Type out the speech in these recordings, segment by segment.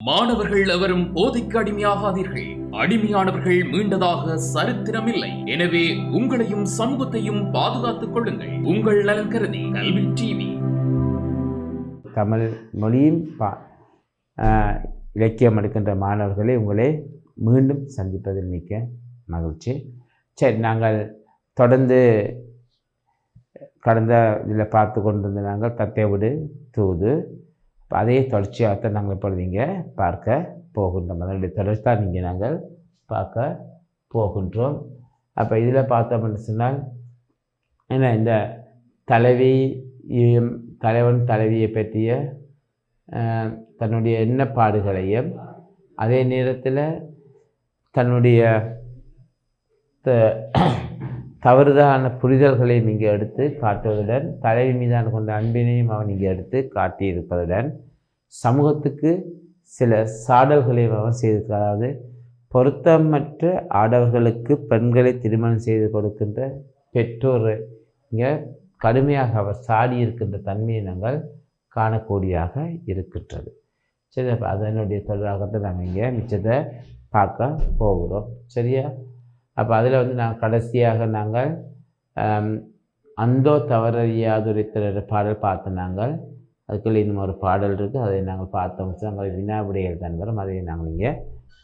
மாணவர்கள் எவரும் போதைக்கு அடிமையாகாதீர்கள். அடிமையானவர்கள் மீண்டதாக சரித்திரமில்லை. எனவே உங்களையும் சமூகத்தையும் பாதுகாத்துக் கொள்ளுங்கள். உங்கள் நலன் கருதி கல்வி டிவி. தமிழ் மொழியும் இலக்கியம் எடுக்கின்ற மாணவர்களை உங்களை மீண்டும் சந்திப்பதில் மிக்க மகிழ்ச்சி. சரி, நாங்கள் தொடர்ந்து கடந்த இதில் பார்த்து கொண்டிருந்த நாங்கள் தத்தைவிடு தூது, அதே தொடர்ச்சியாகத்தான் நாங்கள் இப்பொழுது இங்கே பார்க்க போகின்றோம். அதனுடைய தொடர்ச்சியாக இங்கே நாங்கள் பார்க்க போகின்றோம். அப்போ இதில் பார்த்தோம்னு சொன்னால் என்ன, இந்த தலைவன் தலைவியை பற்றிய தன்னுடைய எண்ணப்பாடுகளையும் அதே நேரத்தில் தன்னுடைய தவறுதான புரிதல்களையும் இங்கே எடுத்து காட்டுவதுடன் தலைவி மீதான கொண்ட அன்பினையும் அவன் இங்கே எடுத்து காட்டியிருப்பதுடன் சமூகத்துக்கு சில சாடல்களையும் அவன் செய்திருக்கிறார். அதாவது பொருத்தமற்ற ஆடவர்களுக்கு பெண்களை திருமணம் செய்து கொடுக்கின்ற பெற்றோர் இங்கே கடுமையாக அவர் சாடி இருக்கின்ற தன்மையை நாங்கள் காணக்கூடியதாக இருக்கின்றது. சரி, அப்போ அதனுடைய தொடராகத்தான் நாங்கள் இங்கே மிச்சத்தை பார்க்க போகிறோம். சரியா? அப்போ அதில் நாங்கள் கடைசியாக நாங்கள் அந்தோ தவறறியாதுரைத்த பாடல் பார்த்தோம். நாங்கள் அதுக்குள்ளே இன்னும் ஒரு பாடல் இருக்குது, அதை நாங்கள் பார்த்தோம். நாங்கள் வினாவிடைகள் தான் வரும், அதை நாங்கள் இங்கே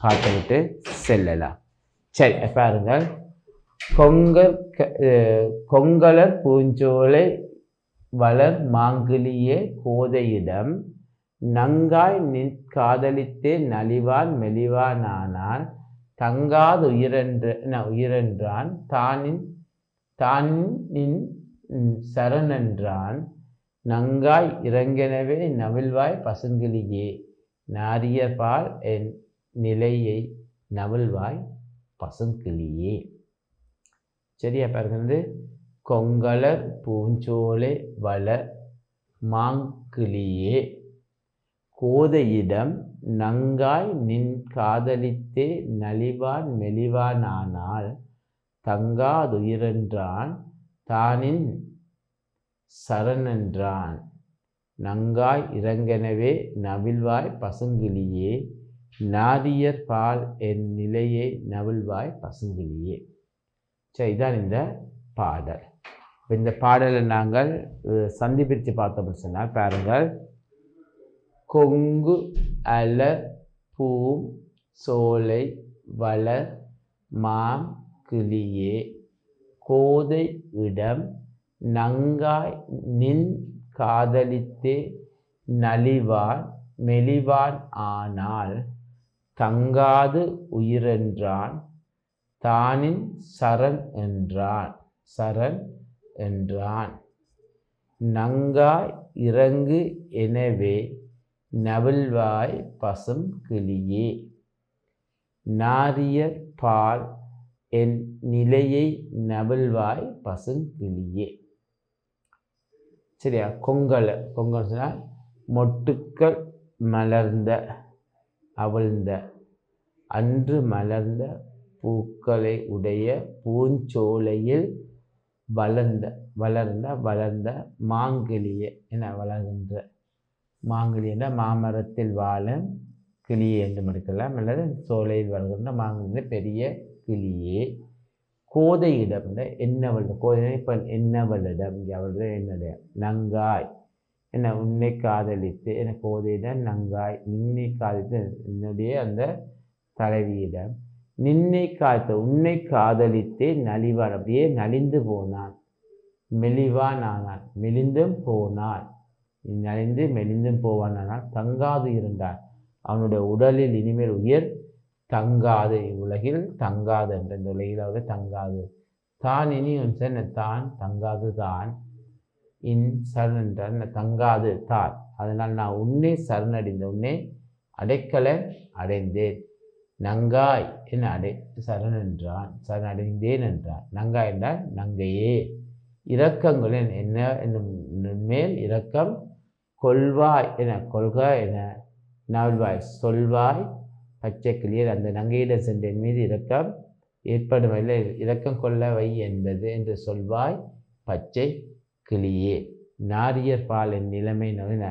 பார்த்துவிட்டு செல்லலாம். சரி, பாருங்கள். கொங்கலர் பூஞ்சோலை வளர் மாங்கிலியே கோதையிடம் நங்காய் காதலித்தே நலிவான் மெலிவானானால் தங்காது உயிரென்றான் தானின் சரணென்றான் நங்காய் இறங்கெனவே நவில்வாய் பசுங்கிளியே நாரியபால் என் நிலையை நவில்வாய் பசுங்கிளியே. சரியா? பாருங்க, கொங்கலர் பூஞ்சோலை வளர் மாங்கிளியே கோதையிடம் நங்காய் நின் காதலித்தே நலிவான் மெலிவானானால் தங்காதுயிரென்றான் தானின் சரணென்றான் நங்காய் இறங்கெனவே நவில்வாய் பசுங்கிளியே நாரியர் பால் என் நிலையை நவில்வாய் பசுங்கிளியே. சரி, இதான் இந்த பாடல். இந்த பாடலை நாங்கள் சந்தி பிரித்து பார்த்தோம்னு சொன்னால் பாருங்கள். கொங்கு அலர் பூம் சோலை வளர் மாம் கிளியே கோதை இடம் நங்காய் நின் காதலித்தே நலிவான் மெலிவான் ஆனால் தங்காது உயிரென்றான் தானின் சரண் என்றான் நங்காய் இறங்கு எனவே நவில்வாய் பசும் கிளியே நாரியர் பால் என் நிலையை நவில்வாய் பசுங்கிளியே. சரியா? கொங்கல் சொன்னால் மொட்டுக்கள் மலர்ந்த அவிழ்ந்த அன்று மலர்ந்த பூக்களை உடைய பூஞ்சோலையில் வளர்ந்த மாங்கிளியே என வளர்கின்ற மாங்கிளி என்ற மாமரத்தில் வாழும் கிளியே என்று எடுக்கலாம், அல்லது சோலையில் வளர்கின்ற மாங்கிளி பெரிய கிளியே கோதையிடம் என்னவளிடம் கோதை இப்போ என்னவளிடம் இங்கே அவளுடைய என்னுடைய நங்காய் என்ன உன்னை காதலித்து என கோதையிடம் நங்காய் நின்னை காதலித்து என்னுடைய அந்த தலைவியிடம் உன்னை காதலித்தே நலிவான் அப்படியே நலிந்து போனான் மெலிவான் ஆனான் மெலிந்தும் போனான் நலிந்து மெலிந்தும் போவான் ஆனால் தங்காது இருந்தான் அவனுடைய உடலில் இனிமேல் உயிர் தங்காது உலகில் தங்காது என்ற இந்த உலகில் அவருடைய தங்காது தான் இனி தான் தங்காது தான் இன் சரண் தங்காது தான் அதனால் நான் உன்னை சரணடைந்த உன்னை அடைக்கல அடைந்தேன் நங்காய் என்ன சரணடைந்தேன் என்றான். நங்காய் என்றால் நங்கையே இரக்கங்களின் என்ன என்னும் மேல் இரக்கம் கொள்வாய் என கொள்க என நல்வாய் சொல்வாய் பச்சை கிளியர் அந்த நங்கையிடம் சென்றேன் மீது இரக்கம் ஏற்படும் இல்லை இரக்கம் கொள்ள வை என்பது என்று சொல்வாய் பச்சை கிளியே நாரியர் பால் என் நிலைமை நவீன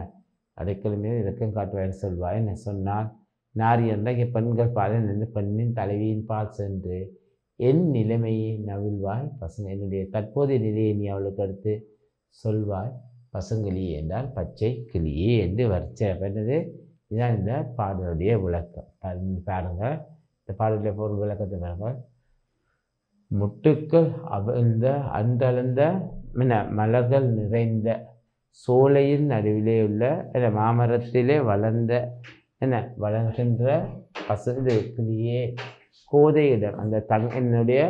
அடைக்கல் மீது இரக்கம் காட்டுவாய் சொல்வாய் என்ன சொன்னால் நாரி என்றால் இங்கே பெண்கள் பால் நின்று பெண்ணின் தலைவியின் பால் சென்று என் நிலைமையை நவிழ்வாய் பசங்க என்னுடைய தற்போதைய நிலையை நீ அவளுக்கு அடுத்து சொல்வாய் பசங்கிளியே என்றால் பச்சை கிளியே என்று வரிச்சை பண்ணது. இதுதான் இந்த பாடலுடைய விளக்கம். பாருங்கள், இந்த பாடலுடைய பொருள் விளக்கத்தை பாருங்கள். முட்டுக்கள் அவிழ்ந்த அன்றளந்த மலர்கள் நிறைந்த சோலையின் நடுவிலே உள்ள மாமரத்திலே வளர்ந்த வளர்கின்ற பசந்து கிளியே கோதையிடம் அந்த என்னுடைய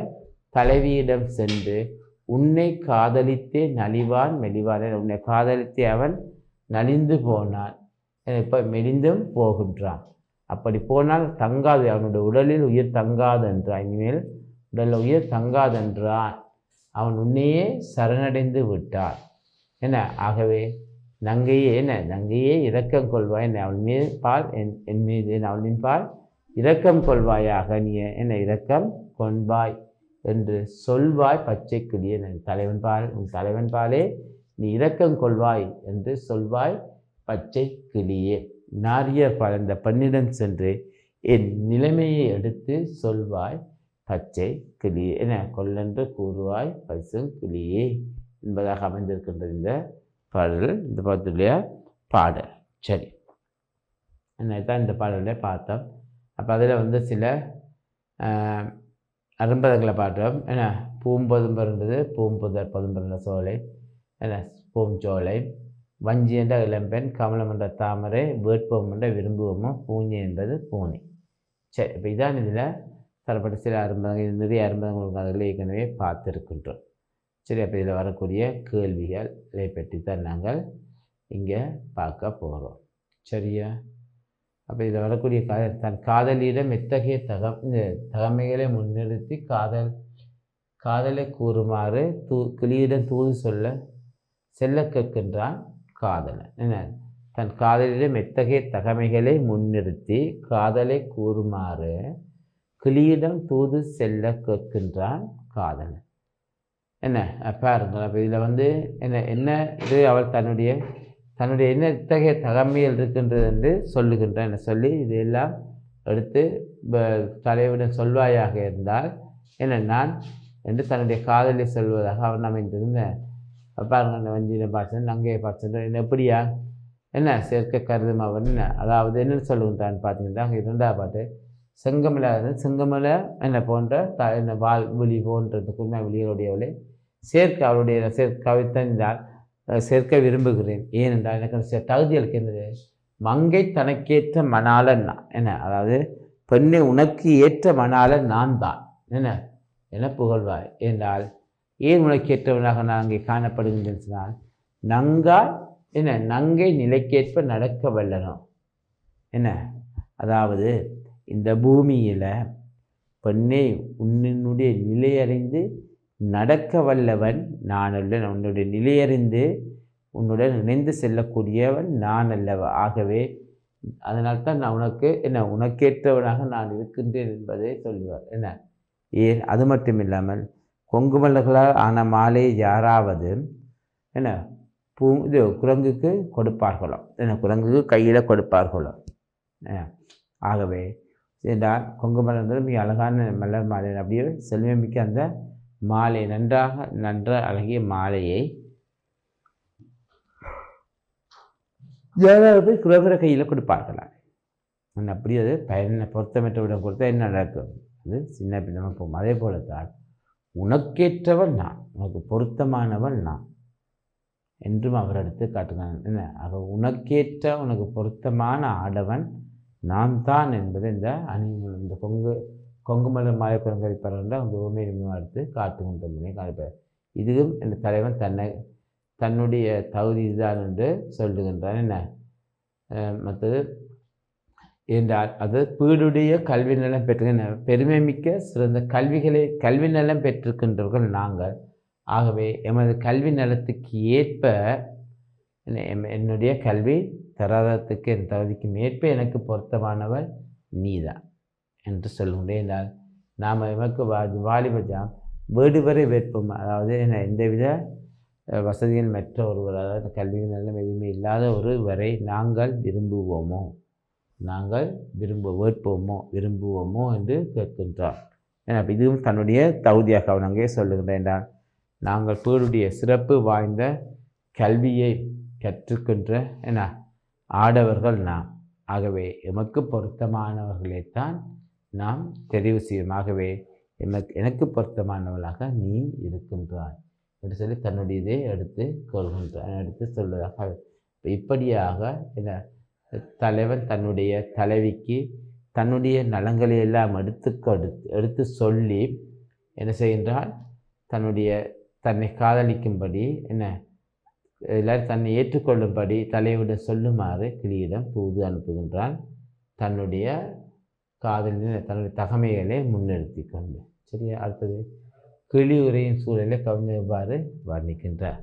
தலைவியிடம் சென்று உன்னை காதலித்தே நலிவான் மெலிவான். உன்னை காதலித்தே அவன் நலிந்து போனான், இப்போ மெலிந்தும் போகின்றான். அப்படி போனால் தங்காது, அவனுடைய உடலில் உயிர் தங்காது என்றான். இனிமேல் உடலில் உயிர் தங்காதென்றான். அவன் உன்னையே சரணடைந்து விட்டான். ஆகவே நங்கையே நங்கையே இரக்கம் கொள்வாய். அவள் மீது பால் என் மீது அவளின் பால் இரக்கம் கொள்வாயாக. நீ இரக்கம் கொள்வாய் என்று சொல்வாய் பச்சை கிளியே. உன் தலைவன் பாலே நீ இரக்கம் கொள்வாய் என்று சொல்வாய் பச்சை கிளியே. நாரியர் பால் இந்த பெண்ணிடம் சென்று என் நிலைமையை எடுத்து சொல்வாய் பச்சை கிளியே கொல்லென்று கூறுவாய் பசும் கிளியே என்பதாக அமைந்திருக்கின்ற இந்த பாடல், இந்த பாடத்துடைய பாடல். சரி, தான் இந்த பாடலை பார்த்தோம். அப்போ அதில் சில அரும்பதங்களை பார்த்தோம். பூம்பதும்பருன்றது பூம்புதர் பதும்புற சோலை, பூஞ்சோலை, வஞ்சி என்ற இளம்பெண், கமலம் என்ற தாமரை, வேட்பம் என்ற விரும்புவோமோ, பூஞ்சி என்பது பூனை. சரி, இப்போ இதான் இதில் தரப்பட்ட சில அரும்பதங்கள். நிறைய அரும்பதங்கள் அதில் ஏற்கனவே பார்த்துருக்கின்றோம். சரி, அப்போ இதில் வரக்கூடிய கேள்விகளை பற்றி தான் நாங்கள் இங்கே பார்க்க போகிறோம். சரியா? அப்போ இதில் வரக்கூடிய தன் காதலியிடம் எத்தகைய தகமைகளை முன்னிறுத்தி காதலை கூறுமாறு கிளியிடம் தூது செல்ல கேட்கின்றான் காதலன். தன் காதலியிடம் எத்தகைய தகமைகளை முன்னிறுத்தி காதலை கூறுமாறு கிளியிடம் தூது செல்ல கேட்கின்றான் காதலன். பாருங்கள். அப்போ இதில் என்ன இது அவள் தன்னுடைய என்ன இத்தகைய தகமையில் இருக்கின்றது என்று சொல்லுகின்றான். சொல்லி இதையெல்லாம் எடுத்து தலைவரிடம் சொல்வாயாக இருந்தால் நான் என்று தன்னுடைய காதலை சொல்வதாக அவன் அமைந்திருந்த. பாருங்கள், வஞ்சினை பார்த்து நங்கையை பார்த்து எப்படியா சேர்க்க கருதும் அவன் அதாவது என்னென்னு சொல்லுகின்றான் பார்த்தீங்கன்னா, இரண்டாவது பாட்டு செங்கமலை போன்ற வால் விழி போன்றது குருமை விழிகளுடையவளை அவளுடைய கவித்தந்தால் சேர்க்க விரும்புகிறேன். ஏனென்றால் எனக்கு தகுதி அளிக்கின்றது. மங்கை தனக்கேற்ற மணாளன் அதாவது பெண்ணை உனக்கு ஏற்ற மணாளன் நான் தான் என புகழ்வாய். என்றால் ஏன் உனக்கேற்றவனாக நான் அங்கே காணப்படுகின்றேன் சொன்னால், நங்கை நிலைக்கேற்ப நடக்க வல்லனோ அதாவது இந்த பூமியில் பெண்ணை உன்னுடைய நிலையறிந்து நடக்க வல்லவன் நான் அல்ல. உன்னுடைய நிலையறிந்து உன்னுடன் இணைந்து செல்லக்கூடியவன் நான் அல்லவா. ஆகவே அதனால்தான் நான் உனக்கேற்றவனாக நான் இருக்கின்றேன் என்பதை சொல்லுவார். ஏன் அது மட்டும் இல்லாமல் கொங்குமலர்களால் ஆன மாலை யாராவது இது குரங்குக்கு கொடுப்பார்களோ, குரங்குக்கு கையில் கொடுப்பார்களோ. ஆகவே என்றால் கொங்கு மலர்கள் மிக அழகான மலர் மாலை, அப்படியே செல்வமிக்க அந்த மாலை நன்ற அழகிய மாலையை யாராவது குரவர கையில் கொடுப்பார்களா. அப்படி அது பயனை பொருத்தமற்றவிடம் கொடுத்தா என்ன நடக்கும்? அது சின்ன பின்னமாக போகும். அதே போலத்தான் உனக்கேற்றவன் நான், உனக்கு பொருத்தமானவன் நான் என்றும் அவர் எடுத்து காட்டுகிறான். ஆக உனக்கேற்ற உனக்கு பொருத்தமான ஆடவன் நான் தான் என்பது இந்த கொங்குமலர் மாலை குரங்கரிப்பறன்ற அந்த உண்மை எடுத்து காட்டுகின்ற முறை காண்பார். இதுவும் இந்த தலைவன் தன்னுடைய தகுதி இதுதான் என்று சொல்லுகின்றான். மற்றது என்றால் அது வீடுடைய கல்வி நலம் பெற்று பெருமை மிக்க சிறந்த கல்வி நலம் பெற்றிருக்கின்றவர்கள் நாங்கள். ஆகவே எமது கல்வி நலத்துக்கு ஏற்ப என்னுடைய கல்வி தராதத்துக்கு என் தகுதிக்கும் ஏற்ப எனக்கு பொருத்தமானவர் நீதான் என்று சொல்லுகின்றேன். என்றால் நாம் எமக்கு வாலிபஜாம் வீடு வரை வேட்போம். அதாவது எந்தவித வசதிகள் மற்ற ஒருவர், அதாவது கல்வி நல்ல எதுவுமே இல்லாத ஒருவரை நாங்கள் விரும்புவோமோ, நாங்கள் விரும்புவோமோ என்று கேட்கின்றார். ஏன்னா இதுவும் தன்னுடைய தகுதியாக அவன் அங்கே சொல்லுகின்றேன் என்றால், நாங்கள் பேருடைய சிறப்பு வாய்ந்த கல்வியை கற்றுக்கின்ற என ஆடவர்கள் நாம். ஆகவே எமக்கு பொருத்தமானவர்களைத்தான் நாம் தெரிவு செய்யும். ஆகவே எனக்கு பொருத்தமானவளாக நீ இருக்கின்றாய் என்று சொல்லி தன்னுடைய இதை எடுத்து சொல்வதாக. இப்படியாக தலைவன் தன்னுடைய தலைவிக்கு தன்னுடைய நலங்களை எல்லாம் எடுத்து சொல்லி என்ன செய்கின்றால், தன்னை காதலிக்கும்படி எல்லாரும் தன்னை ஏற்றுக்கொள்ளும்படி தலைவிடம் சொல்லுமாறு கிளியிடம் தூது அனுப்புகின்றான். தன்னுடைய தன்னுடைய தகமைகளை முன்னிறுத்தி கொண்டு. சரியா? அடுத்தது கிளி உரையும் சூழலை கவிஞர் எவ்வாறு வர்ணிக்கின்றார்.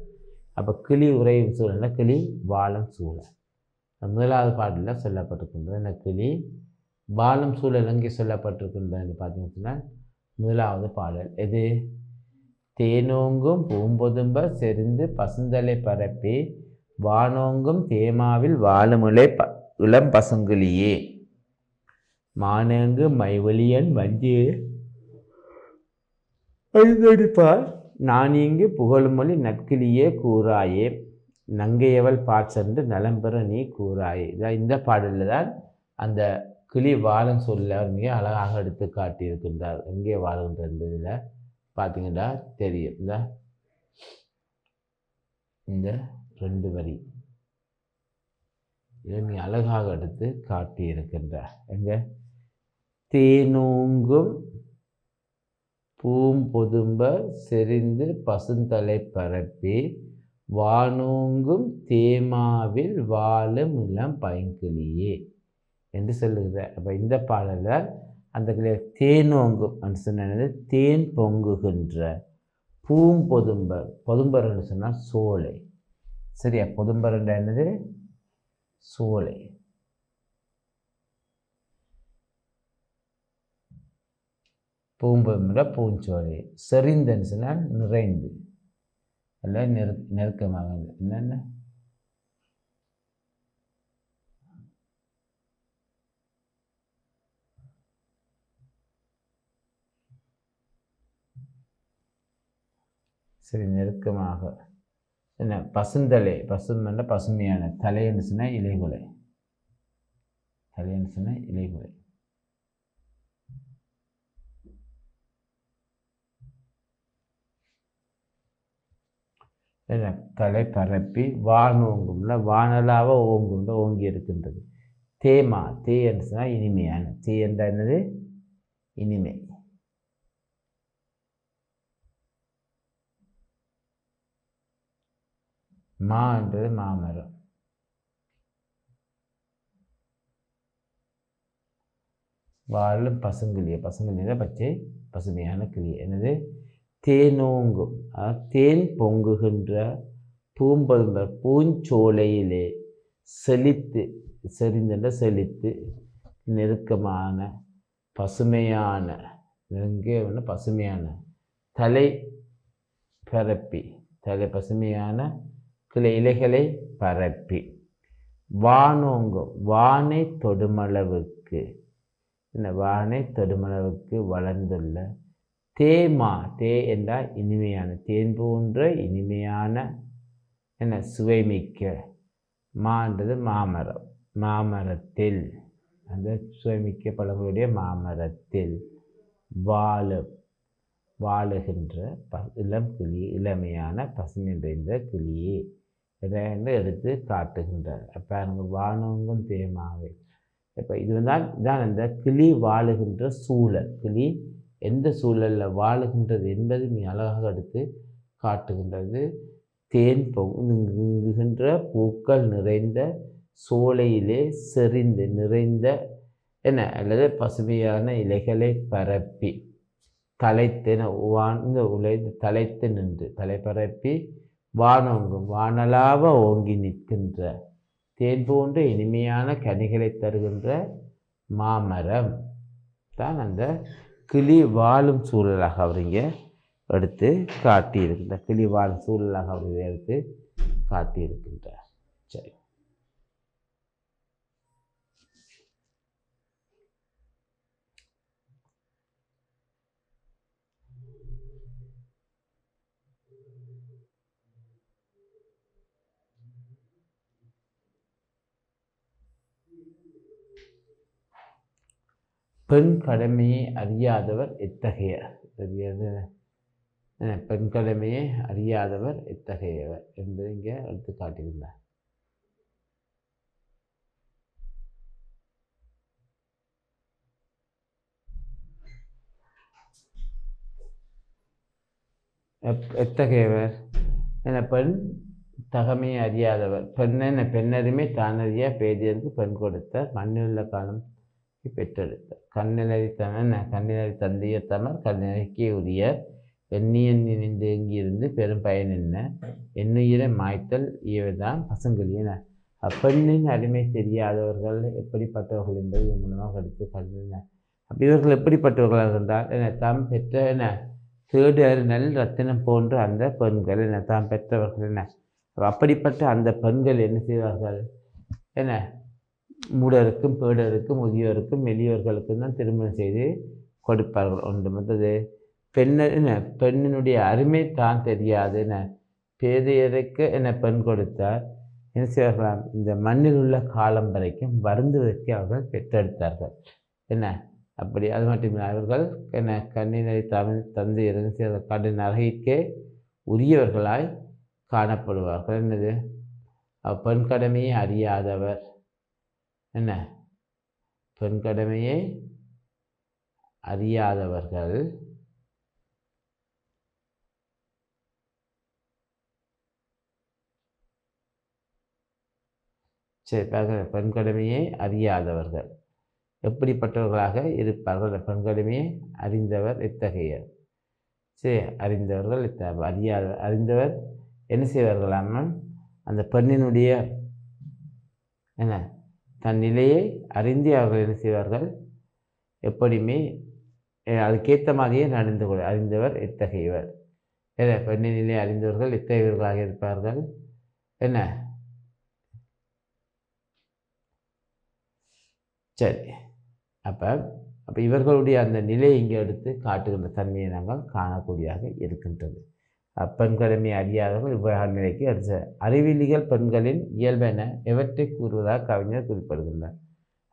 அப்போ கிளி உரையும் சூழலில் கிளி வாழும் சூழல் முதலாவது பாடலில் சொல்லப்பட்டிருக்கின்றது. கிளி வாழும் சூழல் எங்கே சொல்லப்பட்டிருக்கின்றது பார்த்தீங்கன்னா, முதலாவது பாடல் எது? தேனோங்கும் பூம்பொதும்ப செறிந்து பசுந்தலை பரப்பி வானோங்கும் தேமாவில் வாழுமுலை இளம் பசுங்கிளியே மானேங்கு மைவலியன் வஞ்சி எழுதடிப்பார் நான் இங்கு புகழுமொழி நற்கிளியே கூறாயே நங்கையவள் பாற்சென்று நலம்பெற நீ கூறாயே. இந்த பாடலில் தான் அந்த கிளி வாழும் சொல்ல மிக அழகாக எடுத்து காட்டியிருக்கின்றார். எங்கே வாழுகின்ற பார்த்தீங்கன்னா தெரியும். இந்த 2 வரி மிக அழகாக எடுத்து காட்டியிருக்கின்றார். எங்க? தேனோங்கும் பூம்பொதும்ப செறிந்து பசுந்தலை பரப்பி வானோங்கும் தேமாவில் வாழும் இளம் பைங்கிளியே என்று சொல்லுகிறார். அப்போ இந்த பாடலில் அந்த தேனோங்கும் என்று சொன்னது தேன் பொங்குகின்ற பூம்பொதும்பர். பொதும்பர் என்று சொன்னால் சோலை. சரியா? பொதும்பர் என்ற என்னது? சோலை. பூம்பொதும்புற பூஞ்சோலை. செறிந்தன்னு சொன்னால் நிறைந்து அல்ல நெருக்கமாக. என்னென்ன சரி நெருக்கமாக. என்ன? பசுந்தலை. பசுமன்ற பசுமையான. தலைன்னு சொன்னால் இலைகுலை. தலைன்னு சொன்னால் இலைகுலை. தலை பரப்பி வானோங்கும்ல வானலாக ஓங்கும்ல ஓங்கி இருக்கின்றது. தேமா. தே என்று சொன்னால் இனிமையான. தே என்ற என்னது? இனிமை. மா என்றது மாமரம். வாழும் பசுங்கிளிய. பசுங்கிளிய பச்சை பசுமையான கிளிய. என்னது? தேனோங்கும். தேன் பொங்குகின்ற பூம்பொதும்ப பூஞ்சோலையிலே செழித்து. செறிந்த செழித்து நெருக்கமான பசுமையான. நெருங்கே பசுமையான தலை பரப்பி. தலை பசுமையான கிளை இலைகளை பரப்பி வானோங்கும். வானை தொடுமளவுக்கு. வானை தொடுமளவுக்கு வளர்ந்துள்ள தேமா. தே என்றால் இனிமையான. தேன் போன்ற இனிமையான சுவைமிக்க. மான்றது மாமரம். மாமரத்தில் அந்த சுவைமிக்க பழங்களுடைய மாமரத்தில் வாழுகின்ற இளம் கிளி. இளமையான பசுமை நிறைந்த கிளியே என்று எடுத்து காட்டுகின்றார். அப்போ அங்கே வானோங்கும் தேமாவை. இப்போ இதுதான் அந்த கிளி வாழுகின்ற சூழல். கிளி எந்த சூழலில் வாழுகின்றது என்பது மிக அழகாக எடுத்து காட்டுகின்றது. தேன் பொங்குகின்ற பூக்கள் நிறைந்த சோலையிலே செறிந்து நிறைந்த அல்லது பசுமையான இலைகளை பரப்பி தலைத்து நின்று தலை பரப்பி வானோங்கும். வானலாக ஓங்கி நிற்கின்ற தேன் போன்ற இனிமையான கனிகளை தருகின்ற மாமரம் தான் அந்த கிளி வாழும் சூழலாக அவரிங்க எடுத்து காட்டியிருக்கின்றார். கிளி வாழும் சூழலாக அவர் எடுத்து காட்டியிருக்கின்றார். சரி, பெண் கடமையை அறியாதவர் எத்தகையர்? பெண் கடமையை அறியாதவர் எத்தகையவர் என்பதை இங்கே எடுத்து காட்டியிருந்தார். எத்தகையவர் என பெண் தகமையை அறியாதவர். பெண்ணறிமை தானறியா பேதியருக்கு பெண் கொடுத்தார், மண்ணிலுள்ள காலம் பெற்றெடுத்தார். கண்ணினறி தந்தைய தமர் கண்ணினறிக்கே உரியர், எண்ணியன் நினைந்து எங்கியிருந்து பெரும் பயன் என்ன, எண்ணுயிரை மாய்த்தல் இயவைதான் பசங்களியன. அப்பெண்ணின் அடிமை தெரியாதவர்கள் எப்படிப்பட்டவர்கள் என்பது இதன் மூலமாக எடுத்து கண்டின. அப்போ இவர்கள் எப்படிப்பட்டவர்களாக இருந்தால் தாம் பெற்ற தேடு நெல் ரத்தினம் போன்ற அந்த பெண்கள் தாம் பெற்றவர்கள் அப்படிப்பட்ட அந்த பெண்கள் என்ன செய்வார்கள்? மூடருக்கும் பேடருக்கும் முதியோருக்கும் மெலியோர்களுக்கும் தான் திருமணம் செய்து கொடுப்பார்கள். ஒன்று மற்றது பெண்ணினுடைய அருமை தான் தெரியாது பேதையருக்கு பெண் கொடுத்தார் என்ன செய்வார்களாம்? இந்த மண்ணில் உள்ள காலம் வரைக்கும் வருந்துவதற்கு அவர்கள் பெற்றெடுத்தார்கள். அப்படி அது மட்டுமில்லை, அவர்கள் கண்ணினரை தந்தை இருந்து கண்ணின் அழகிற்கே உரியவர்களாய் காணப்படுவார்கள். என்னது? பெண் கடமையை அறியாதவர் பெண் கடமையை அறியாதவர்கள் பெண் கடமையை அறியாதவர்கள் எப்படிப்பட்டவர்களாக இருப்பார்கள்? பெண் கடமையை அறிந்தவர் எத்தகையர்? அறிந்தவர்கள் அறிந்தவர் என்ன செய்வார்களாமல் அந்த பெண்ணினுடைய தன் நிலையை அறிந்து அவர்கள் என்ன செய்வார்கள்? எப்படியுமே அதுக்கேற்ற மாதிரியே நடந்து கொள்ள அறிந்தவர் எத்தகையவர். பெண்ணின் நிலையை அறிந்தவர்கள் எத்தகையவர்களாக இருப்பார்கள்? சரி, அப்போ இவர்களுடைய அந்த நிலையை இங்கே எடுத்து காட்டுகின்ற தன்மையை நாங்கள் காணக்கூடியதாக இருக்கின்றது. பெண் கடமை அறியாதவர்கள் இவ்வாறு நிலைக்கு அடுத்த அறிவியலிகள் பெண்களின் இயல்பென எவற்றை கூறுவதாக கவிஞர் குறிப்பிடுகின்றார்.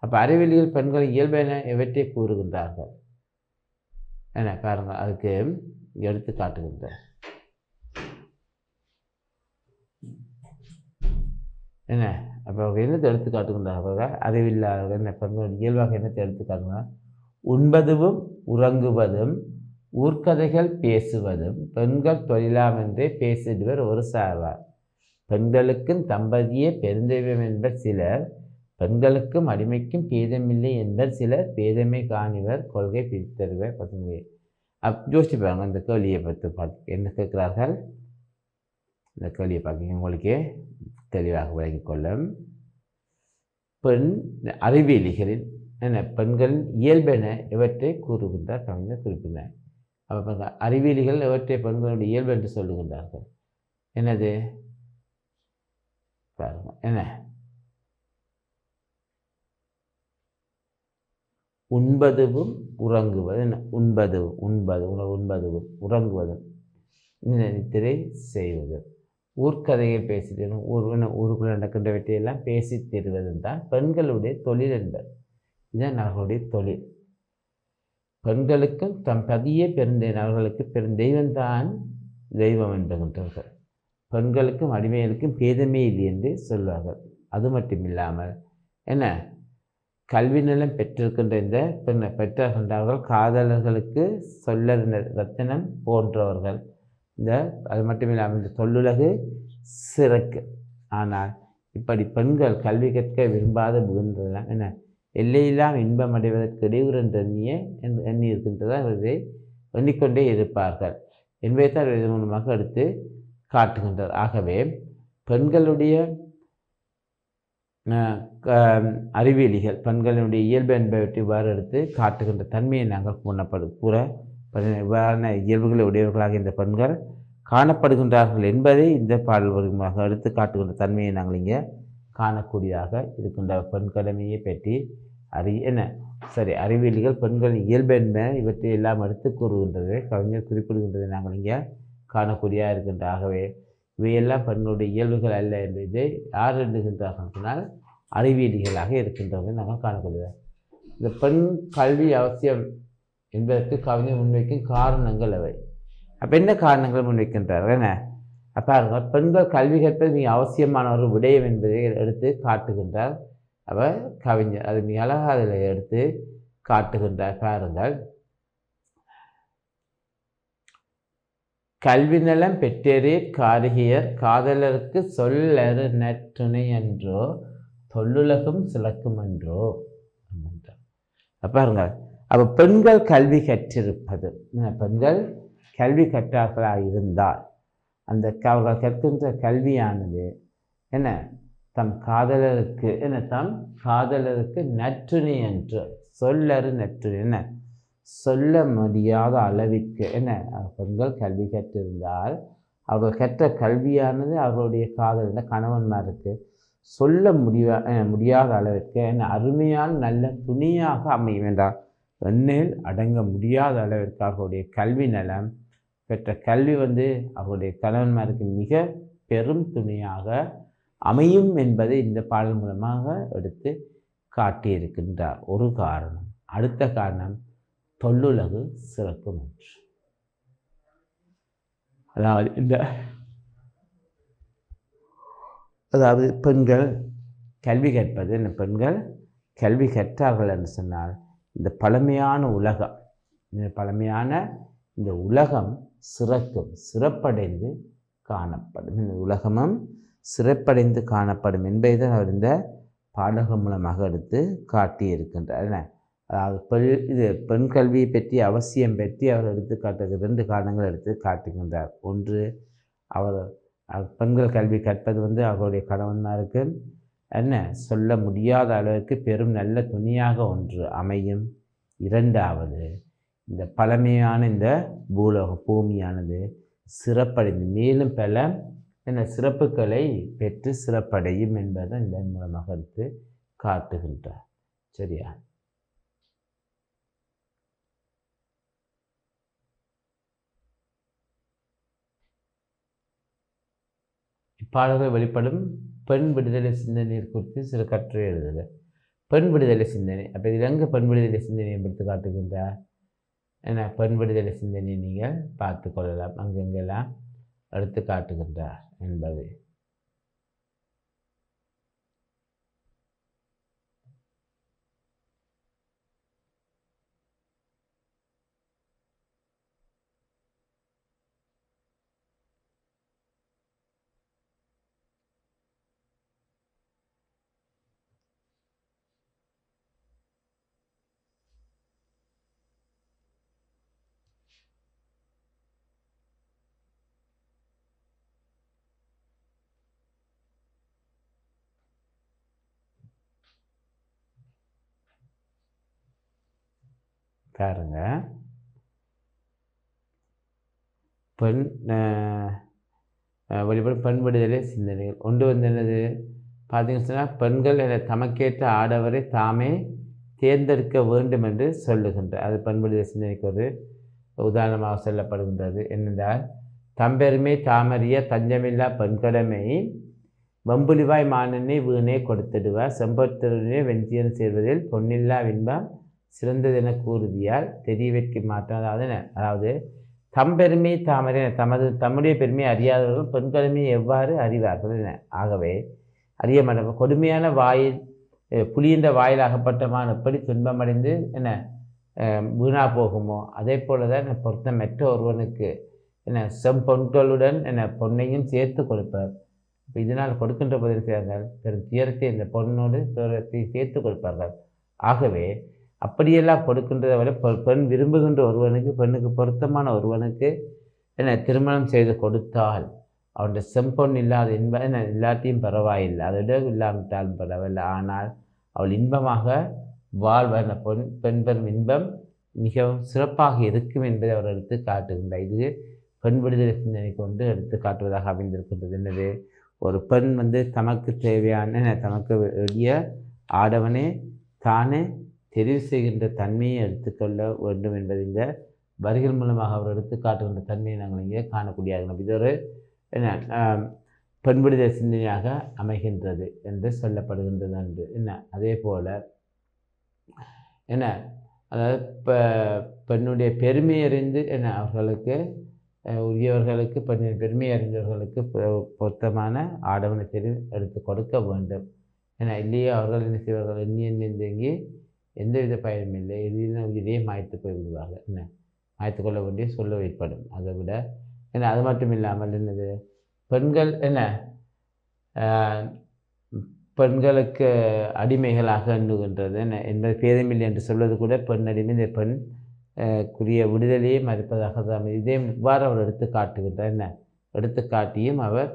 அப்போ அறிவியலிகள் பெண்களின் இயல்பென எவற்றை கூறுகின்றார்கள் பாருங்கள், அதுக்கு எடுத்து காட்டுகின்றார். அப்போ அவங்க என்னத்தை எடுத்து காட்டுகின்றார்கள்? அறிவில்லாதவர்கள் பெண்களுடைய இயல்பாக என்னத்தை எடுத்து காட்டுகிறார்? உண்பதும் உறங்குவதும் ஊர்க்கதைகள் பேசுவதும் பெண்கள் தொழிலாம் என்றே பேசிடுவர் ஒரு சார்வார். பெண்களுக்கும் தம்பதியே பெருந்தெய்வம் என்பர் சிலர், பெண்களுக்கும் அடிமைக்கும் பேதமில்லை என்பர் சிலர், பேதமை காணிவர் கொள்கை பிரித்தருவர் பசங்களே. யோசிப்பாங்க இந்த கேள்வியை பற்றி பார்த்து என்ன கேட்கிறார்கள்? இந்த கேள்வியை பார்க்க உங்களுக்கே தெளிவாக விளங்கிக் கொள்ளும். பெண் அறிவியலிகளின் பெண்களின் இயல்பென இவற்றை கூறுகின்றார் கவிஞர் குறிப்பிட்டார். அப்போ அறிவியலிகள் இவற்றை பெண்களுடைய இயல்பு என்று சொல்லுகின்றார்கள். என்னது பாருங்க, உண்பதுவும் உறங்குவது உண்பதுவும் உறங்குவதும் நித்திரை செய்வது, ஊர்க்கதையை பேசி ஊருக்குள்ள நடக்கின்றவற்றையெல்லாம் பேசி தருவதும் தான் பெண்களுடைய தொழில் என்பது. இதுதான் அவர்களுடைய தொழில். பெண்களுக்கும் தம் பதியே அவர்களுக்கு பெருந்தெய்வம்தான் தெய்வம் என்பகின்றார்கள். பெண்களுக்கும் அடிமைகளுக்கும் பேதமே இல்லை என்று சொல்வார்கள். அது மட்டும் இல்லாமல் கல்வி நிலம் பெற்றிருக்கின்ற இந்த பெற்றவர்கள் காதலர்களுக்கு சொல்ல ரத்தினம் போன்றவர்கள். அது மட்டும் இல்லாமல் இந்த தொல்லுலகு சிறக்கு. ஆனால் இப்படி பெண்கள் கல்வி கற்க விரும்பாத புகின்றன எல்லையெல்லாம் இன்பம் அடைவதற்கு இடையூறு என்று எண்ணி இருக்கின்றதா இதை எண்ணிக்கொண்டே இருப்பார்கள் என்பதைத்தான் இதன் மூலமாக எடுத்து காட்டுகின்றார். ஆகவே பெண்களுடைய அறிவியலிகள் பெண்களுடைய இயல்பு என்பவற்றை இவ்வாறு எடுத்து காட்டுகின்ற தன்மையை நாங்கள் கூற இவ்வாறான இயல்புகளை உடையவர்களாக இந்த பெண்கள் காணப்படுகின்றார்கள் என்பதை இந்த பாடல்களாக எடுத்து காட்டுகின்ற தன்மையை நாங்கள் இங்கே காணக்கூடியதாக இருக்கின்ற பெண் கடமையை பற்றி அறிவியலிகள் பெண்களின் இயல்பு என்ப இவற்றை எல்லாம் எடுத்து கூறுகின்றது கவிஞர் குறிப்பிடுகின்றதை நாங்கள் இங்கே காணக்கூடியதாக இருக்கின்ற. ஆகவே இவையெல்லாம் பெண்களுடைய இயல்புகள் அல்ல என்பதை யார் எழுதுகின்றார்கள் சொன்னால் அறிவியலிகளாக இருக்கின்றதை நாங்கள் காணக்கூடியதாக. இந்த பெண் கல்வி அவசியம் என்பதற்கு கவிஞர் முன்வைக்கும் காரணங்கள் அவை. அப்போ என்ன காரணங்கள் முன்வைக்கின்றார்கள் என்ன? பாருங்க, பெண்கள் கல்வி கற்பது மிக அவசியமான ஒரு விடயம் என்பதை எடுத்து காட்டுகின்றார் அவர் கவிஞர். அது மிக அழகாக அதில் எடுத்து காட்டுகின்றார். பாருங்கள், கல்வி நலம் பெற்றேரே காரிகையர் காதலருக்கு சொல்லறு நற்றுணை என்றோ தொல்லுலகம் சிலக்கும் என்றோ. பாருங்க, அப்போ பெண்கள் கல்வி கற்றிருப்பது, பெண்கள் கல்வி கற்றார்களாக இருந்தால் அந்த அவர்கள் கற்கின்ற கல்வியானது என்ன தம் காதலருக்கு நற்றுணை என்று சொல்லறு நற்றுணை என்ன சொல்ல முடியாத அளவிற்கு என்ன பெண்கள் கல்வி கற்றிருந்தால் அவர்கள் கற்ற கல்வியானது அவர்களுடைய காதல் கணவன்மாருக்கு சொல்ல முடியாத அளவிற்கு என்ன அருமையான நல்ல துணியாக அமையும் என்றால் எண்ணில் அடங்க முடியாத அளவிற்கு அவர்களுடைய கல்வி நலம் பெற்ற கல்வி அவர்களுடைய கணவன்மாருக்கு மிக பெரும் துணையாக அமையும் என்பதை இந்த பாடல் மூலமாக எடுத்து காட்டியிருக்கின்றார். ஒரு காரணம். அடுத்த காரணம், தொல்லுலகு சிறக்கும் என்று. அதாவது பெண்கள் கல்வி கற்பது என்ன, பெண்கள் கல்வி கற்றார்கள் என்று சொன்னால் இந்த பழமையான இந்த உலகம் சிறப்படைந்து காணப்படும். இந்த உலகமும் சிறப்படைந்து காணப்படும் என்பதை தான் அவர் இந்த பாடகம் மூலமாக எடுத்து காட்டியிருக்கின்றார். அதாவது பெண் கல்வியை பற்றி அவசியம் பற்றி அவர் எடுத்து காட்டுகிற 2 காரணங்கள் எடுத்து காட்டுகின்றார். ஒன்று, பெண்கள் கல்வி கற்பது அவர்களுடைய கணவன்மாருக்கு என்ன சொல்ல முடியாத அளவிற்கு பெரும் நல்ல துணியாக ஒன்று அமையும். இரண்டாவது, இந்த பழமையான இந்த பூமியானது சிறப்படைந்து மேலும் பல சிறப்புகளை பெற்று சிறப்படையும் என்பதை இதன் மூலமாக எடுத்து காட்டுகின்றார். சரியா? இப்பாடல்கள் வெளிப்படும் பெண் விடுதலை சிந்தனை குறித்து சில கட்டுரை எழுதுக. பெண் விடுதலை சிந்தனை, அப்போ இதில் எங்கே பெண் விடுதலை சிந்தனையை எடுத்து காட்டுகின்றார்? ஏன்னா பெண் விடுதலை சிந்தனையை நீங்கள் பார்த்து கொள்ளலாம், அங்கெங்கெல்லாம் எடுத்து காட்டுகின்றார் என்பது. பாருங்க, வெளிப்படும் பெண் விடுதலை சிந்தனைகள் ஒன்று என்னது பார்த்தீங்கன்னு சொன்னால், பெண்கள் தமக்கேற்ற ஆடவரை தாமே தேர்ந்தெடுக்க வேண்டும் என்று சொல்லுகின்ற அது பெண் விடுதலை சிந்தனைக்கு ஒரு உதாரணமாக சொல்லப்படுகின்றது. என்னென்றால், தம்பெருமை தாமறிய தஞ்சமில்லா பெண்கடமை வம்புலிவாய் மானனை வீணே கொடுத்திடுவார் செம்பொருத்தருடனே வெஞ்சியன் சேர்வதில் பொன்னில்லா வின்பம் சிறந்ததென கூறுதியால் தெரிய வைக்க மாட்டான். அதாவது தம்பெருமை தாமரை தம்முடைய பெருமையை அறியாதவர்கள் பெண்கருமையை எவ்வாறு அறிவார்கள் என. ஆகவே அறிய மாட்டார்கள். கொடுமையான வாயில் புலியின்ற வாயிலாகப்பட்டமான எப்படி துன்பமடைந்து வீணா போகுமோ அதே போல தான் பொருத்தமற்ற ஒருவனுக்கு செம்பொன்களுடன் பொன்னையும் சேர்த்து கொடுப்பார். இப்போ இதனால் கொடுக்கின்ற பதில் செய்வார்கள், பெரும் துயரத்தை இந்த பொண்ணோடு துயரத்தை சேர்த்து கொடுப்பார்கள். ஆகவே அப்படியெல்லாம் கொடுக்கின்றதை விட பெண் விரும்புகின்ற ஒருவனுக்கு, பெண்ணுக்கு பொருத்தமான ஒருவனுக்கு திருமணம் செய்து கொடுத்தால் அவனுடைய செம்பொன் இல்லாத இல்லாட்டியும் பரவாயில்லை, அதோட இல்லாவிட்டாலும் பரவாயில்லை, ஆனால் அவள் இன்பமாக வாழ்வ பெண் பெறும் இன்பம் மிகவும் சிறப்பாக இருக்கும் என்பதை அவர் எடுத்து காட்டுகின்றார். இது பெண் விடுதலை சிந்தனை கொண்டு எடுத்து காட்டுவதாக அமைந்திருக்கின்றது. என்னது, ஒரு பெண் தமக்கு தேவையான தமக்கு வேண்டிய ஆடவனே தானே தெரிவு செய்கின்ற தன்மையை எடுத்துக்கொள்ள வேண்டும் என்பது இந்த வரிகள் மூலமாக அவர் எடுத்து காட்டுகின்ற தன்மையை நாங்கள் இங்கே காணக்கூடியது. இது ஒரு பெண் விடுதலை சிந்தனையாக அமைகின்றது என்று சொல்லப்படுகின்றது என்று அதே போல் என்ன அதாவது பெண்ணுடைய பெருமை அறிந்து என்ன அவர்களுக்கு உரியவர்களுக்கு பெண்ணின் பெருமை அறிந்தவர்களுக்கு பொருத்தமான ஆடவனை எடுத்து கொடுக்க வேண்டும். ஏன்னா இல்லையே அவர்கள் என்ன செய்வார்கள், எண்ணி எந்தவித பயனும் இல்லை, எதிலும் உயிரையே மாய்த்து போய் விடுவார்கள். என்ன மாய்த்து கொள்ள வேண்டிய சொல்ல ஏற்படும். அதை விட என்ன அது மட்டும் இல்லாமல் என்னது பெண்கள் என்ன பெண்களுக்கு அடிமைகளாக எண்ணுகின்றது என்ன என்பது பேதமில்லை என்று சொல்வது கூட பெண் அடிமை இந்த பெண் குறிய விடுதலையை மறுப்பதாக தான். இதே இவ்வாறு அவர் எடுத்து காட்டுகின்றார். என்ன எடுத்து காட்டியும் அவர்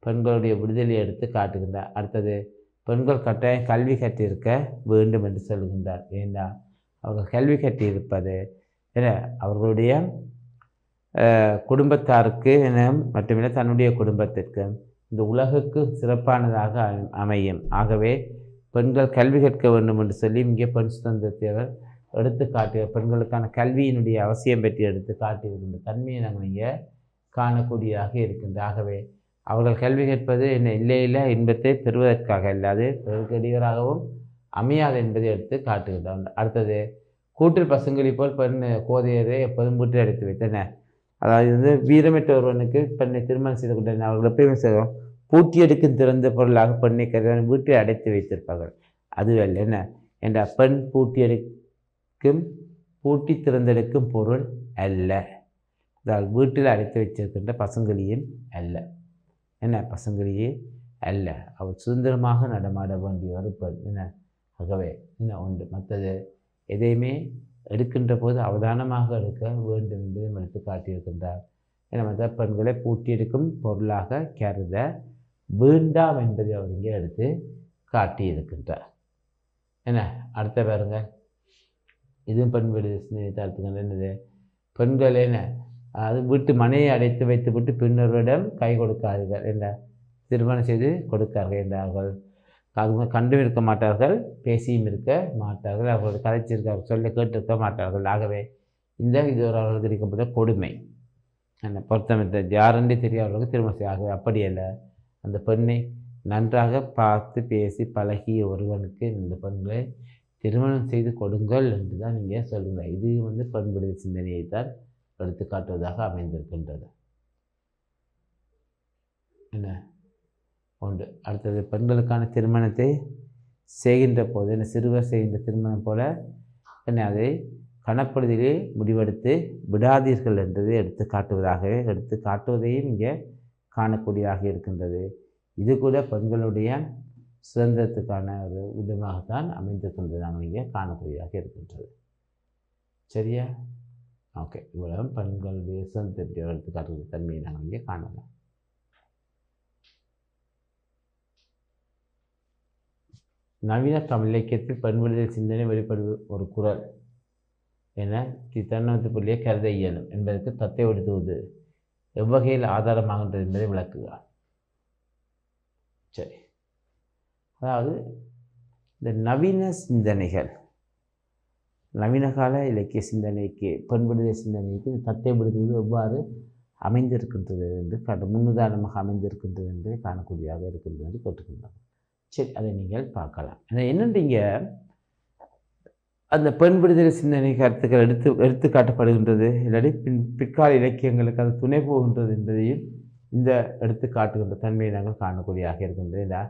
பெண்களுடைய விடுதலையை எடுத்து காட்டுகின்றார். அடுத்தது பெண்கள் கட்டாயம் கல்வி கற்றிருக்க வேண்டும் என்று சொல்கின்றார். ஏன்னா அவர்கள் கல்வி கற்றியிருப்பது என அவர்களுடைய குடும்பத்தாருக்கு என மட்டுமில்லை தன்னுடைய குடும்பத்திற்கு இந்த உலகுக்கு சிறப்பானதாக அமையும். ஆகவே பெண்கள் கல்வி கற்க வேண்டும் என்று சொல்லி இங்கே பெண் சுதந்திரத்தை அவர் எடுத்து காட்டிய பெண்களுக்கான கல்வியினுடைய அவசியம் பற்றி எடுத்து காட்டியிருக்கின்ற தன்மையை நாங்கள் இங்கே காணக்கூடியதாக இருக்கின்ற. ஆகவே அவர்கள் கல்வி கற்பது என்ன இல்லை இன்பத்தை பெறுவதற்காக இல்லாது பெருக்கடியவராகவும் அமையாது என்பதை எடுத்து காட்டுகின்றோம். அடுத்தது கூற்றில் பசுங்களை போல் பெண் கோதையரை எப்போதும் வீட்டில் அடைத்து வைத்தன. அதாவது வீரமற்ற ஒருவனுக்கு பெண்ணை திருமணம் செய்து கொண்ட அவர்கள் எப்பயுமே செய்வோம் பூட்டியெடுக்கும் திறந்த பொருளாக பெண்ணை கருத வீட்டில் அடைத்து வைத்திருப்பார்கள். அதுவல்ல என்ன என்ற பெண் பூட்டி திறந்தெடுக்கும் பொருள் அல்ல. அதாவது வீட்டில் அடைத்து வைத்திருக்கின்ற பசங்களையும் அல்ல. என்ன பசங்களையே அல்ல, அவர் சுதந்திரமாக நடமாட வேண்டிய ஒரு பெண். என்ன ஆகவே என்ன உண்டு. மற்றது எதையுமே எடுக்கின்ற போது அவதானமாக எடுக்க வேண்டும் என்பதையும் எடுத்து காட்டியிருக்கின்றார். ஏன்னா மற்ற பெண்களை பூட்டியெடுக்கும் பொருளாக கருத வேண்டாம் என்பதை அவர் இங்கே எடுத்து காட்டியிருக்கின்றார். என்ன அடுத்த பாருங்க, இதுவும் பெண் விடுதலை என்னது பெண்கள் என்ன அது வீட்டு மனையை அடைத்து வைத்து விட்டு பின்னரிடம் கை கொடுக்காதீர்கள் என்ற திருமணம் செய்து கொடுக்கார்கள் என்றார்கள். கண்டும் இருக்க மாட்டார்கள், பேசியும் இருக்க மாட்டார்கள், அவர்கள் கதைச்சிருக்க சொல்ல கேட்டிருக்க மாட்டார்கள். ஆகவே இது ஒரு அவர்களுக்கு இருக்கப்பட்ட கொடுமை. என்ன பொருத்தமிட்ட யாரென்றே தெரியாதவர்களுக்கு திருமணம் செய்ய. ஆகவே அப்படியல்ல, அந்த பெண்ணை நன்றாக பார்த்து பேசி பழகிய ஒருவனுக்கு இந்த பெண்களை திருமணம் செய்து கொடுங்கள் என்று தான் நீங்கள் சொல்லுங்கள். இது பெண் விடுதலை சிந்தனையை தான் எடுத்து காட்டுவதாக அமைந்திருக்கின்றது. என்ன உண்டு. அடுத்தது பெண்களுக்கான திருமணத்தை செய்கின்ற போது என்ன சிறுவர் செய்கின்ற திருமணம் போல என்ன அதை கணப்படுதிலே முடிவெடுத்து விடாதீர்கள் என்றதை எடுத்து காட்டுவதையும் இங்கே காணக்கூடியதாக இருக்கின்றது. இது கூட பெண்களுடைய சுதந்திரத்துக்கான ஒரு விதமாகத்தான் அமைந்திருக்கின்றது நாங்கள் இங்கே காணக்கூடியதாக இருக்கின்றது. சரியா? ஓகே, இவ்வளவு பெண்களுடைய சுதந்திரத்தை எடுத்து காட்டுகிற தன்மையை நாங்கள் இங்கே காணலாம். நவீன தமிழ் இலக்கியத்தில் பெண் விடுதலை சிந்தனை வெளிப்படுவது ஒரு குரல் என தன்னத்துக்குள்ளேயே கருத இயலும் என்பதற்கு தத்தைப்படுத்துவது எவ்வகையில் ஆதாரமாகின்றது என்பதை விளக்குகிறார். சரி, அதாவது இந்த நவீன சிந்தனைகள் நவீன கால இலக்கிய சிந்தனைக்கு பெண் விடுதலை சிந்தனைக்கு தத்தைப்படுத்துவது எவ்வாறு அமைந்திருக்கின்றது என்று முன்னுதாரணமாக அமைந்திருக்கின்றது என்பதை காணக்கூடியதாக இருக்கின்றது என்று கேட்டுக்கின்றார். சரி, அதை நீங்கள் பார்க்கலாம். என்னென்று இங்கே அந்த பெண் விடுதலை சிந்தனை கருத்துக்கள் எடுத்து காட்டப்படுகின்றது, இல்லாட்டி பிற்கால இலக்கியங்களுக்கு அது துணை போகின்றது என்பதையும் இந்த எடுத்து காட்டுகின்ற தன்மையை நாங்கள் காணக்கூடியதாக இருக்கின்றது. இந்த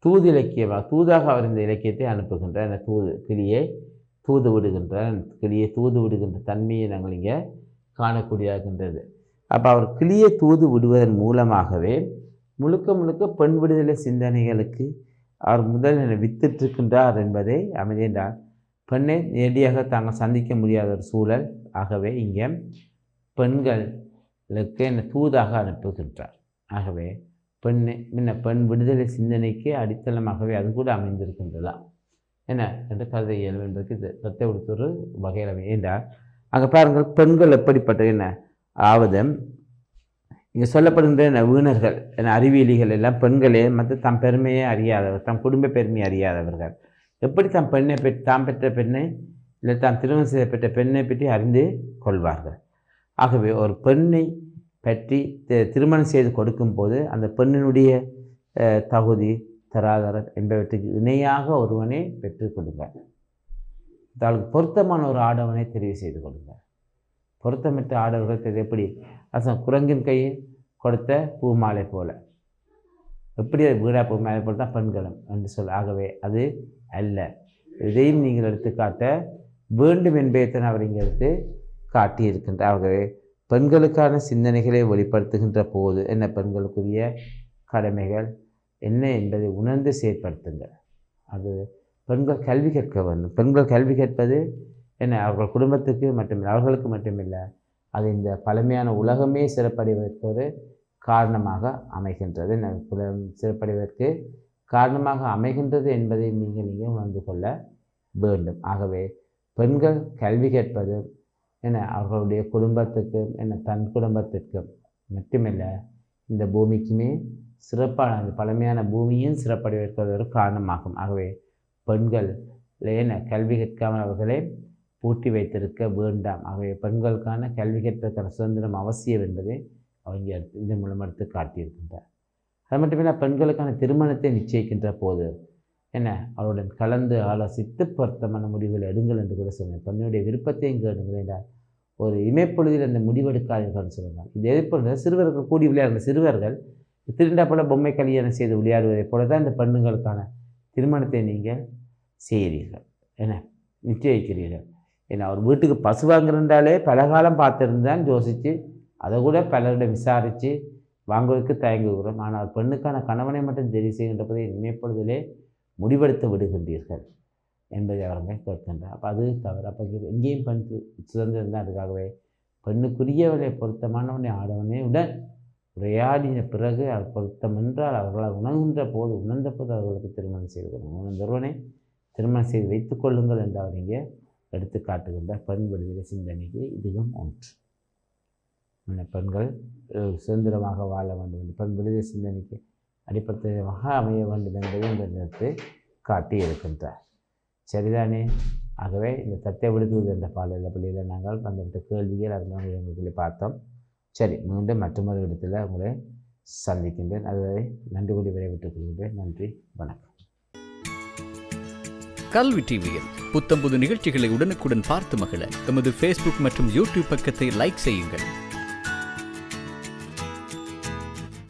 தூது இலக்கியமாக தூதாக அவர் இந்த இலக்கியத்தை அனுப்புகின்றார். அந்த கிளியை தூது விடுகின்ற தன்மையை நாங்கள் இங்கே காணக்கூடியதாக இருக்கின்றது. அப்போ அவர் கிளியை தூது விடுவதன் மூலமாகவே முழுக்க பெண் விடுதலை சிந்தனைகளுக்கு அவர் முதல் வித்திட்டிருக்கின்றார் என்பதை அமைதின்றார். பெண்ணை நேரடியாக தாங்கள் சந்திக்க முடியாத ஒரு சூழல். ஆகவே இங்கே பெண்களுக்கு தூதாக அனுப்புகின்றார். ஆகவே பெண் விடுதலை சிந்தனைக்கு அடித்தளமாகவே அது கூட அமைந்திருக்கின்றதா என்ன என்று கருத இயலும் என்பதற்கு தத்தை கொடுத்த ஒரு வகையில் என்றால் அங்கே பாருங்கள், பெண்கள் எப்படிப்பட்ட என்ன ஆவது இங்கே சொல்லப்படுகின்ற வீணர்கள் அறிவியலிகள் எல்லாம் பெண்களே மற்ற தம் பெருமையை அறியாதவர், தம் குடும்ப பெருமையை அறியாதவர்கள். எப்படி தாம் பெற்ற பெண்ணை இல்லை தாம் திருமணம் செய்ய பெற்ற பெண்ணை பற்றி அறிந்து கொள்வார்கள். ஆகவே ஒரு பெண்ணை பற்றி திருமணம் செய்து கொடுக்கும் போது அந்த பெண்ணினுடைய தகுதி தராதரம் என்பவற்றுக்கு இணையாக ஒருவனை பெற்றுக் கொடுங்க. அவளுக்கு பொருத்தமான ஒரு ஆடவனை தெரிவு செய்து கொடுங்க. பொருத்தமிட்ட ஆடவர்கள் எப்படி குரங்கின் கையில் கொடுத்த பூ மாலை போல, எப்படி வீடா பூ மாலை போல தான் பெண்களும் என்று சொல்ல. ஆகவே அது அல்ல. இதையும் நீங்கள் எடுத்துக்காட்ட வேண்டும் என்பதைத்தான் அவர் இங்கே எடுத்து காட்டியிருக்கின்றார். ஆகவே பெண்களுக்கான சிந்தனைகளை வெளிப்படுத்துகின்ற போது என்ன பெண்களுக்குரிய கடமைகள் என்ன என்பதை உணர்ந்து செயற்படுத்துங்கள். அது பெண்கள் கல்வி கற்க வேண்டும். பெண்கள் கல்வி கற்பது என்ன அவர்கள் குடும்பத்துக்கு மட்டுமில்லை, அவர்களுக்கு மட்டுமில்லை, அது இந்த பழமையான உலகமே சிறப்படைவதற்கு ஒரு காரணமாக அமைகின்றது. சிறப்படைவதற்கு காரணமாக அமைகின்றது என்பதை நீங்கள் உணர்ந்து கொள்ள வேண்டும். ஆகவே பெண்கள் கல்வி கற்பது என்ன அவர்களுடைய குடும்பத்துக்கும் என்ன தன் குடும்பத்திற்கும் மட்டுமில்லை, இந்த பூமிக்குமே சிறப்பான பழமையான பூமியும் சிறப்படைவதற்கு ஒரு காரணமாகும். ஆகவே பெண்கள் என்ன கல்வி கற்காமல் அவர்களை பூட்டி வைத்திருக்க வேண்டாம். ஆகவே பெண்களுக்கான கல்வி கற்பதற்கான சுதந்திரம் அவசியம் என்பதை அவங்க இதன் மூலம் எடுத்து காட்டியிருக்கின்றார். அது மட்டுமில்லை, பெண்களுக்கான திருமணத்தை நிச்சயிக்கின்ற போது என்ன அவருடன் கலந்து ஆலோசித்து பொருத்தமான முடிவுகளை எடுங்கள் என்று கூட சொன்னேன். பெண்ணுடைய விருப்பத்தையும் கேளுங்கள் என்றால் ஒரு இமைப்பொழுதில் அந்த முடிவெடுக்காதீர்கள்னு சொல்லுங்கள். இது எதிர்ப்பு சிறுவர்கள் கூடி விளையாடுற சிறுவர்கள் திருண்டா போல பொம்மை கல்யாணம் செய்து விளையாடுவதை போல தான் இந்த பெண்ணுங்களுக்கான திருமணத்தை நீங்கள் செய்கிறீர்கள், என்ன நிச்சயிக்கிறீர்கள். ஏன்னா அவர் வீட்டுக்கு பசு வாங்குறதாலே பல காலம் பார்த்துருந்தான் யோசித்து அதை கூட பலரிடம் விசாரித்து வாங்குவதற்கு தயங்குகிறோம். ஆனால் பெண்ணுக்கான கணவனை மட்டும் தெரிவு செய்கின்ற போதை இமைப்பொழுதிலே முடிவெடுத்து விடுகின்றீர்கள் என்பதை அவர்கள் கேட்கின்றார். அப்போ அது தவறு. அப்போ எங்கேயும் பெண் சுதந்திரம் தான். அதுக்காகவே பெண்ணுக்குரியவர்களை பொருத்தமானவனை ஆடவனை உடன் உரையாடின பிறகு அவர் பொருத்தம் என்றால் அவர்களால் உணர்கின்ற போது உணர்ந்த போது அவர்களுக்கு திருமணம் செய்து கொள்ளுங்கள். உணர்ந்தவனை திருமணம் செய்து வைத்துக் கொள்ளுங்கள் என்று அவர் இங்கே எடுத்து காட்டுகின்ற பெண் விடுதலை சிந்தனைக்கு இதுவும் ஒன்று. பெண்கள் சுதந்திரமாக வாழ வேண்டும் என்று பெண் விடுதலை சிந்தனைக்கு அடிப்படையாக அமைய வேண்டும் என்பதை இந்த நேரத்தை காட்டி இருக்கின்றார். சரிதானே? ஆகவே இந்த தத்தை விடுத்துவது என்ற பாடல பள்ளியில் நாங்கள் வந்துவிட்ட கேள்விகள் அதனால் எங்களை பார்த்தோம். சரி, மீண்டும் மற்றொரு இடத்துல உங்களை சந்திக்கின்றேன். அதுவரை நன்றி கூடி விடைபெற்றுக் கொள்கின்றேன். நன்றி, வணக்கம். கல்வி டிவியில் புத்தம்புது நிகழ்ச்சிகளை உடனுக்குடன் பார்த்து மகிழ எமது ஃபேஸ்புக் மற்றும் யூடியூப் பக்கத்தை லைக் செய்யுங்கள்.